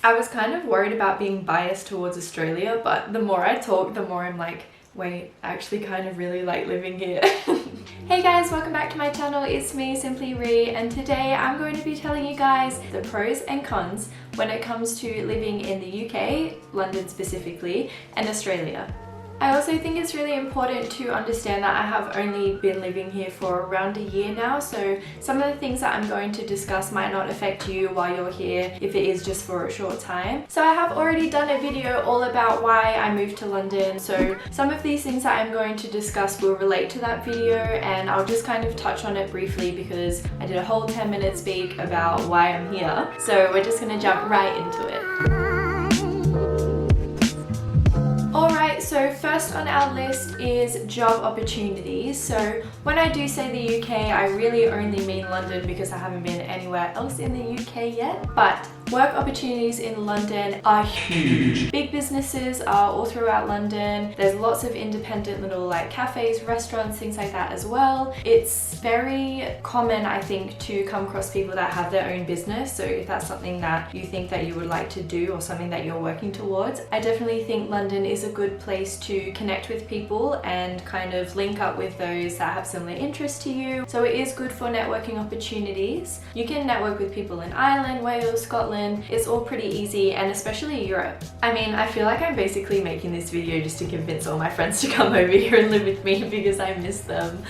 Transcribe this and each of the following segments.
I was kind of worried about being biased towards Australia, but the more I talk, the more I'm like, wait, I actually kind of really like living here. Hey guys, welcome back to my channel. It's me, Simply Ree, and today I'm going to be telling you guys the pros and cons when it comes to living in the UK, London specifically, and Australia. I also think it's really important to understand that I have only been living here for around a year now, so some of the things that I'm going to discuss might not affect you while you're here if it is just for a short time. So I have already done a video all about why I moved to London, so some of these things that I'm going to discuss will relate to that video, and I'll just kind of touch on it briefly because I did a whole 10-minute speak about why I'm here. So we're just gonna jump right into it. Alright, so first on our list is job opportunities. So when I do say the UK, I really only mean London because I haven't been anywhere else in the UK yet. But work opportunities in London are huge. Big businesses are all throughout London. There's lots of independent little like cafes, restaurants, things like that as well. It's very common, I think, to come across people that have their own business. So if that's something that you think that you would like to do or something that you're working towards, I definitely think London is a good place to connect with people and kind of link up with those that have similar interests to you. So it is good for networking opportunities. You can network with people in Ireland, Wales, Scotland. It's all pretty easy, and especially Europe. I mean, I feel like I'm basically making this video just to convince all my friends to come over here and live with me because I miss them.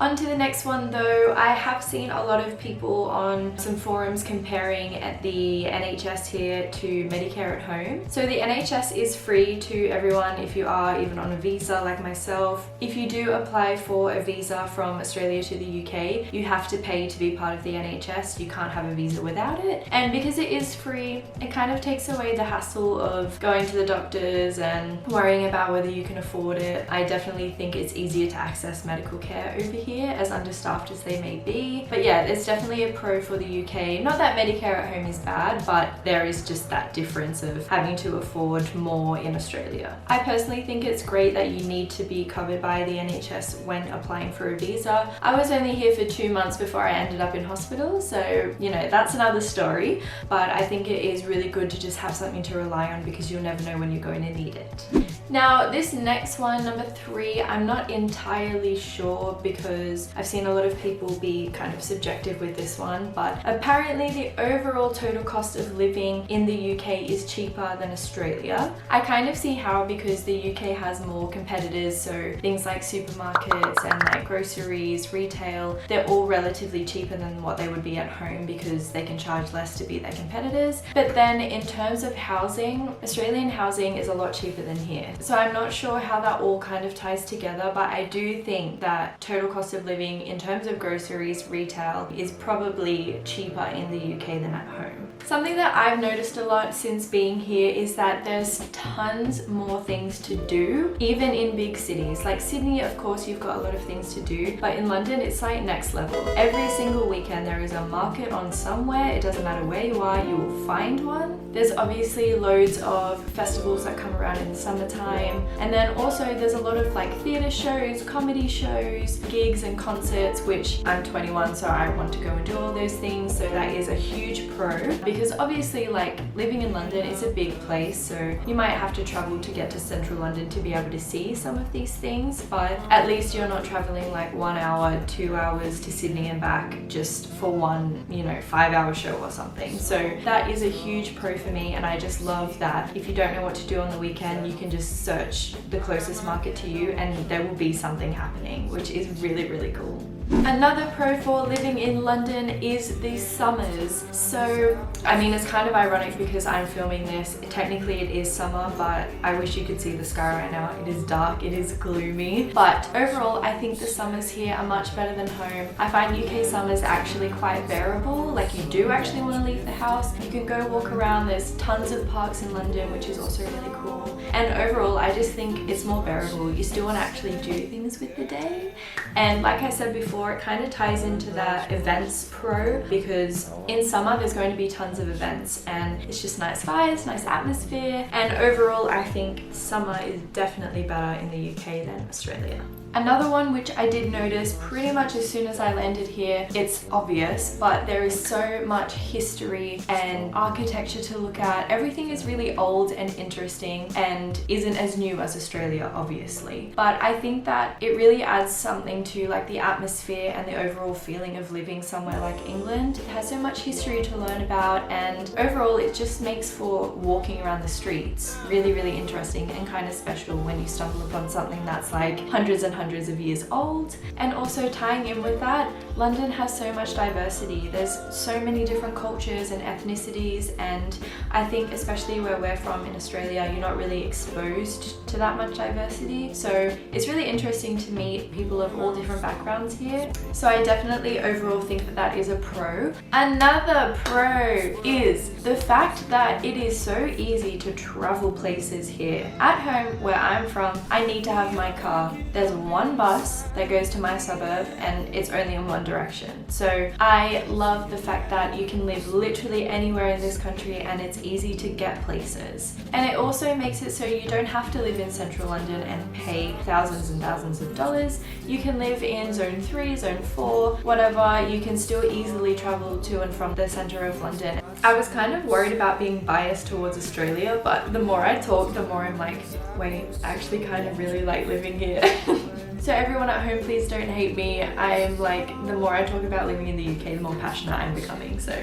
On to the next one though, I have seen a lot of people on some forums comparing the NHS here to Medicare at home. So the NHS is free to everyone if you are even on a visa like myself. If you do apply for a visa from Australia to the UK, you have to pay to be part of the NHS. You can't have a visa without it. And because it is free, it kind of takes away the hassle of going to the doctors and worrying about whether you can afford it. I definitely think it's easier to access medical care over here, as understaffed as they may be. But yeah, it's definitely a pro for the UK. Not that Medicare at home is bad, but there is just that difference of having to afford more in Australia. I personally think it's great that you need to be covered by the NHS when applying for a visa. I was only here for 2 months before I ended up in hospital, so you know, that's another story, but I think it is really good to just have something to rely on because you'll never know when you're going to need it. Now this next one, number 3, I'm not entirely sure because I've seen a lot of people be kind of subjective with this one, but apparently the overall total cost of living in the UK is cheaper than Australia. I kind of see how, because the UK has more competitors, so things like supermarkets and like groceries, retail, they're all relatively cheaper than what they would be at home because they can charge less to beat their competitors. But then in terms of housing, Australian housing is a lot cheaper than here. So I'm not sure how that all kind of ties together, but I do think that total cost of living in terms of groceries, retail, is probably cheaper in the UK than at home. Something that I've noticed a lot since being here is that there's tons more things to do, even in big cities. Like Sydney, of course, you've got a lot of things to do, but in London, it's like next level. Every single weekend, there is a market on somewhere. It doesn't matter where you are, you will find one. There's obviously loads of festivals that come around in the summertime. And then also there's a lot of like theatre shows, comedy shows, gigs and concerts, which I'm 21, so I want to go and do all those things. So that is a huge pro, because obviously like living in London is a big place, so you might have to travel to get to central London to be able to see some of these things, but at least you're not traveling like 1 hour, 2 hours to Sydney and back just for one, you know, 5-hour show or something. So that is a huge pro for me, and I just love that if you don't know what to do on the weekend, you can just search the closest market to you and there will be something happening, which is really, really cool. Another pro for living in London is the summers. So, I mean, it's kind of ironic because I'm filming this. Technically it is summer, but I wish you could see the sky right now. It is dark, it is gloomy. But overall, I think the summers here are much better than home. I find UK summers actually quite bearable. Like, you do actually want to leave the house. You can go walk around. There's tons of parks in London, which is also really cool. And overall, I just think it's more bearable. You still want to actually do things with the day. And like I said before, it kind of ties into that events pro, because in summer there's going to be tons of events and it's just nice vibes, nice atmosphere, and overall I think summer is definitely better in the UK than Australia. Another one which I did notice pretty much as soon as I landed here, it's obvious, but there is so much history and architecture to look at. Everything is really old and interesting and isn't as new as Australia, obviously. But I think that it really adds something to like the atmosphere and the overall feeling of living somewhere like England. It has so much history to learn about, and overall it just makes for walking around the streets really, really interesting and kind of special when you stumble upon something that's like hundreds and hundreds of years old. And also tying in with that, London has so much diversity. There's so many different cultures and ethnicities, and I think especially where we're from in Australia, you're not really exposed to that much diversity. So it's really interesting to meet people of all different backgrounds here. So I definitely overall think that that is a pro. Another pro is the fact that it is so easy to travel places here. At home where I'm from, I need to have my car. There's one bus that goes to my suburb and it's only in one direction. So I love the fact that you can live literally anywhere in this country and it's easy to get places. And it also makes it so you don't have to live in central London and pay thousands and thousands of dollars. You can live in zone 3, zone 4, whatever. You can still easily travel to and from the center of London. I was kind of worried about being biased towards Australia, but the more I talk, the more I'm like, wait, I actually kind of really like living here. So everyone at home, please don't hate me. I'm like, the more I talk about living in the UK, the more passionate I'm becoming, so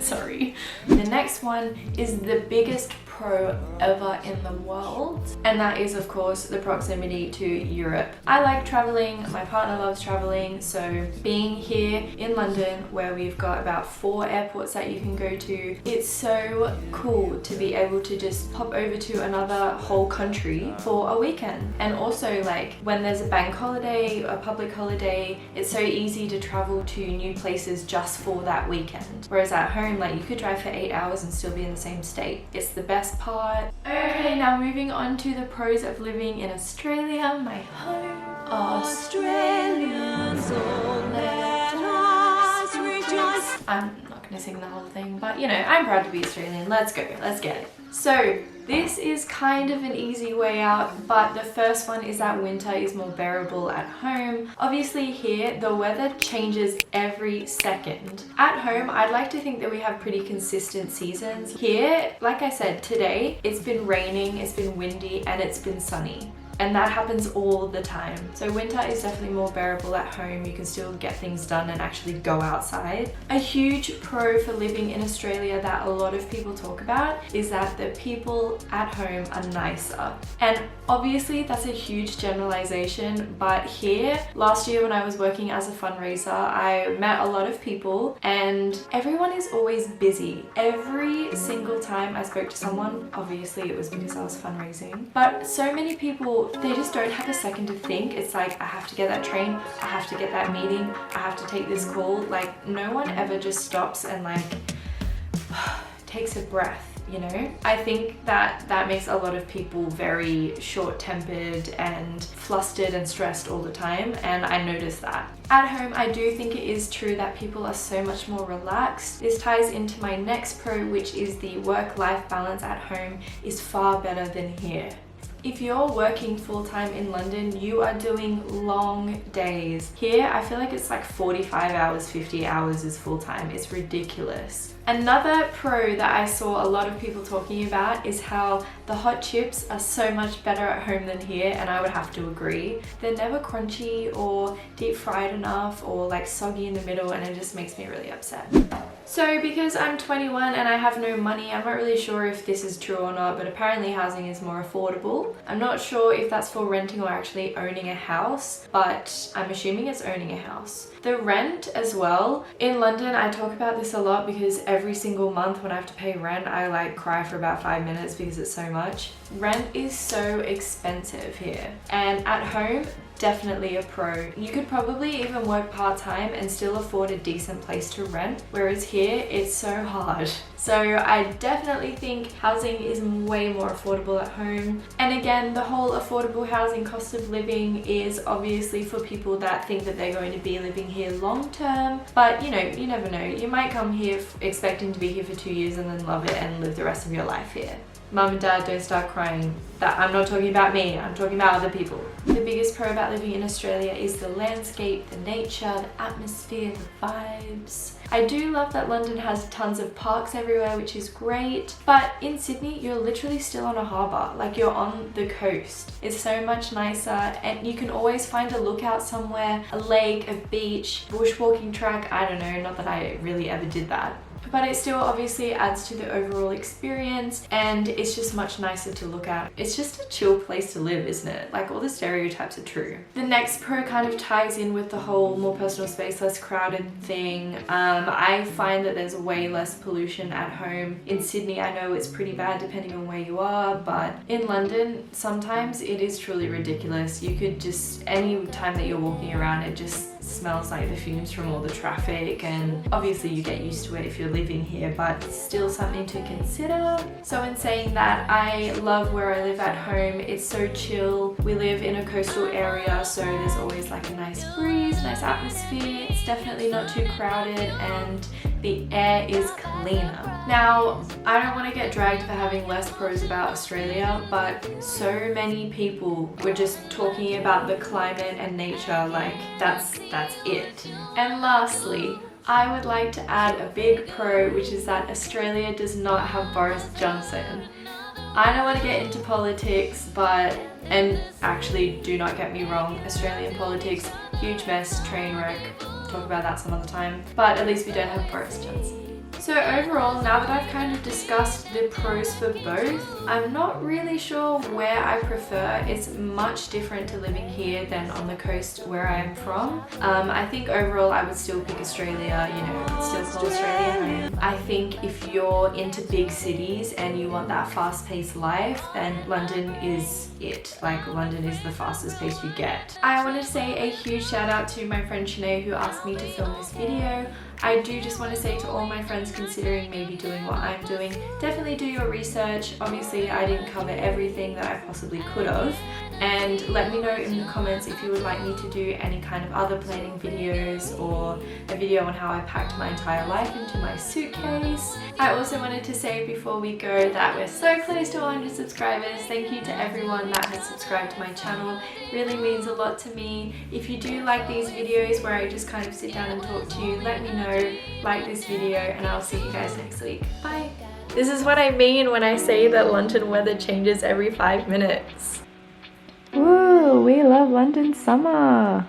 sorry. The next one is the biggest pro ever in the world, and that is of course the proximity to Europe. I like traveling, my partner loves traveling, so being here in London where we've got about 4 airports that you can go to, it's so cool to be able to just pop over to another whole country for a weekend. And also like when there's a bank holiday, a public holiday, it's so easy to travel to new places just for that weekend. Whereas at home, like you could drive for 8 hours and still be in the same state. It's the best part. Okay, now moving on to the pros of living in Australia, my home. Australians, oh, let us rejoice. I'm not gonna sing the whole thing, but you know, I'm proud to be Australian. Let's go, let's get it. So this is kind of an easy way out, but the first one is that winter is more bearable at home. Obviously here, the weather changes every second. At home, I'd like to think that we have pretty consistent seasons. Here, like I said, today, it's been raining, it's been windy, and it's been sunny. And that happens all the time. So winter is definitely more bearable at home. You can still get things done and actually go outside. A huge pro for living in Australia that a lot of people talk about is that the people at home are nicer. And obviously that's a huge generalization, but here, last year when I was working as a fundraiser, I met a lot of people and everyone is always busy. Every single time I spoke to someone, obviously it was because I was fundraising, but so many people, they just don't have a second to think. It's like, I have to get that train, I have to get that meeting, I have to take this call. Like no one ever just stops and like takes a breath, you know? I think that that makes a lot of people very short-tempered and flustered and stressed all the time, and I notice that. At home, I do think it is true that people are so much more relaxed. This ties into my next pro, which is the work-life balance at home is far better than here. If you're working full-time in London, you are doing long days. Here, I feel like it's like 45 hours, 50 hours is full-time. It's ridiculous. Another pro that I saw a lot of people talking about is how the hot chips are so much better at home than here, and I would have to agree. They're never crunchy or deep fried enough or like soggy in the middle, and it just makes me really upset. So because I'm 21 and I have no money, I'm not really sure if this is true or not, but apparently housing is more affordable. I'm not sure if that's for renting or actually owning a house, but I'm assuming it's owning a house. The rent as well. In London, I talk about this a lot because every single month when I have to pay rent, I like cry for about 5 minutes because it's so much. Rent is so expensive here. And at home, definitely a pro. You could probably even work part-time and still afford a decent place to rent, whereas here it's so hard. So I definitely think housing is way more affordable at home. And again, the whole affordable housing cost of living is obviously for people that think that they're going to be living here long term. But you know, you never know. You might come here expecting to be here for 2 years and then love it and live the rest of your life here. Mum and Dad, don't start crying. That I'm not talking about me, I'm talking about other people. The biggest pro about living in Australia is the landscape, the nature, the atmosphere, the vibes. I do love that London has tons of parks everywhere, which is great, but in Sydney, you're literally still on a harbour, like you're on the coast. It's so much nicer, and you can always find a lookout somewhere, a lake, a beach, bushwalking track, I don't know, not that I really ever did that. But it still obviously adds to the overall experience, and it's just much nicer to look at. It's just a chill place to live, isn't it? Like, all the stereotypes are true. The next pro kind of ties in with the whole more personal space, less crowded thing. I find that there's way less pollution at home. In Sydney, I know it's pretty bad depending on where you are, but in London, sometimes it is truly ridiculous. You could just, any time that you're walking around, it just smells like the fumes from all the traffic, and obviously you get used to it if you're living here, but still something to consider. So in saying that, I love where I live at home. It's so chill. We live in a coastal area, so there's always like a nice breeze, nice atmosphere. It's definitely not too crowded, and the air is cleaner. Now, I don't want to get dragged for having less pros about Australia, but so many people were just talking about the climate and nature, like that's it. And lastly, I would like to add a big pro, which is that Australia does not have Boris Johnson. I don't want to get into politics, but, and actually do not get me wrong, Australian politics, huge mess, train wreck, talk about that some other time, but at least we don't have Boris Johnson. So overall, now that I've kind of discussed the pros for both, I'm not really sure where I prefer. It's much different to living here than on the coast where I am from. I think overall I would still pick Australia, you know, still call Australia home. I think if you're into big cities and you want that fast-paced life, then London is it. Like, London is the fastest pace you get. I want to say a huge shout out to my friend Sinead, who asked me to film this video. I do just want to say to all my friends considering maybe doing what I'm doing, definitely do your research. Obviously I didn't cover everything that I possibly could have, and let me know in the comments if you would like me to do any kind of other planning videos or a video on how I packed my entire life into my suitcase. I also wanted to say before we go that we're so close to 100 subscribers. Thank you to everyone that has subscribed to my channel. It really means a lot to me. If you do like these videos where I just kind of sit down and talk to you, let me know, like this video, and I'll see you guys next week. Bye! This is what I mean when I say that London weather changes every 5 minutes. Woo! We love London summer!